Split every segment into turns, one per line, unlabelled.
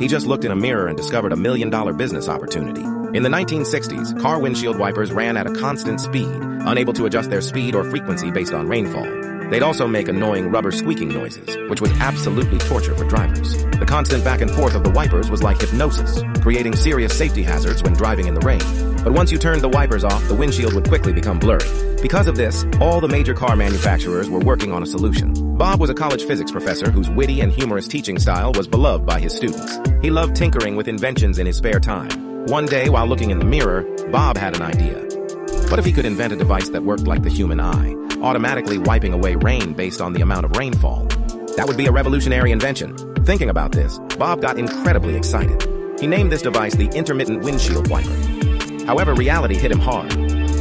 He just looked in a mirror and discovered a $1 million business opportunity. In the 1960s, car windshield wipers ran at a constant speed, unable to adjust their speed or frequency based on rainfall. They'd also make annoying rubber squeaking noises, which was absolutely torture for drivers. The constant back and forth of the wipers was like hypnosis, creating serious safety hazards when driving in the rain. But once you turned the wipers off, the windshield would quickly become blurry. Because of this, all the major car manufacturers were working on a solution. Bob was a college physics professor whose witty and humorous teaching style was beloved by his students. He loved tinkering with inventions in his spare time. One day, while looking in the mirror, Bob had an idea. What if he could invent a device that worked like the human eye, automatically wiping away rain based on the amount of rainfall? That would be a revolutionary invention. Thinking about this, Bob got incredibly excited. He named this device the intermittent windshield wiper. However, reality hit him hard.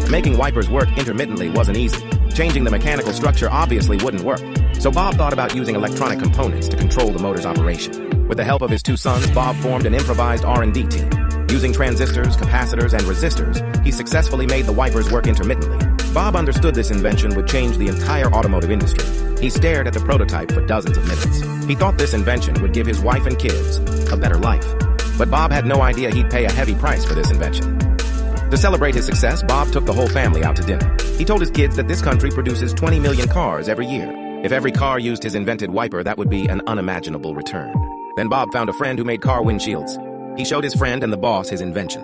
Making wipers work intermittently wasn't easy. Changing the mechanical structure obviously wouldn't work. So Bob thought about using electronic components to control the motor's operation. With the help of his two sons, Bob formed an improvised R&D team. Using transistors, capacitors, and resistors, he successfully made the wipers work intermittently. Bob understood this invention would change the entire automotive industry. He stared at the prototype for dozens of minutes. He thought this invention would give his wife and kids a better life. But Bob had no idea he'd pay a heavy price for this invention. To celebrate his success, Bob took the whole family out to dinner. He told his kids that this country produces 20 million cars every year. If every car used his invented wiper, that would be an unimaginable return. Then Bob found a friend who made car windshields. He showed his friend and the boss his invention.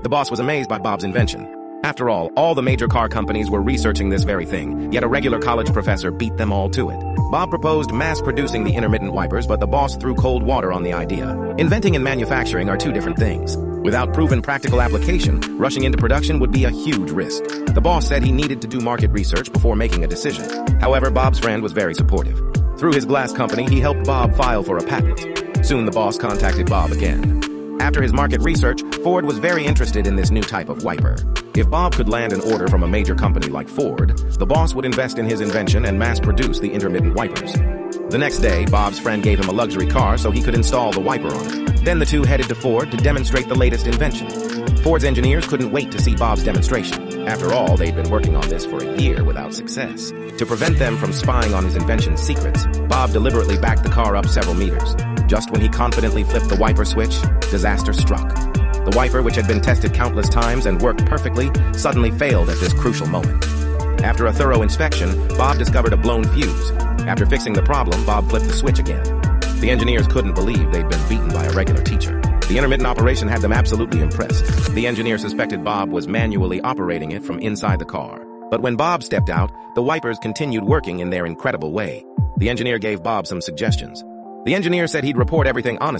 The boss was amazed by Bob's invention. After all the major car companies were researching this very thing, yet a regular college professor beat them all to it. Bob proposed mass-producing the intermittent wipers, but the boss threw cold water on the idea. Inventing and manufacturing are two different things. Without proven practical application, rushing into production would be a huge risk. The boss said he needed to do market research before making a decision. However, Bob's friend was very supportive. Through his glass company, he helped Bob file for a patent. Soon the boss contacted Bob again. After his market research, Ford was very interested in this new type of wiper. If Bob could land an order from a major company like Ford, the boss would invest in his invention and mass-produce the intermittent wipers. The next day, Bob's friend gave him a luxury car so he could install the wiper on it. Then the two headed to Ford to demonstrate the latest invention. Ford's engineers couldn't wait to see Bob's demonstration. After all, they'd been working on this for a year without success. To prevent them from spying on his invention's secrets, Bob deliberately backed the car up several meters. Just when he confidently flipped the wiper switch, disaster struck. The wiper, which had been tested countless times and worked perfectly, suddenly failed at this crucial moment. After a thorough inspection, Bob discovered a blown fuse. After fixing the problem, Bob flipped the switch again. The engineers couldn't believe they'd been beaten by a regular teacher. The intermittent operation had them absolutely impressed. The engineer suspected Bob was manually operating it from inside the car. But when Bob stepped out, the wipers continued working in their incredible way. The engineer gave Bob some suggestions. The engineer said he'd report everything honestly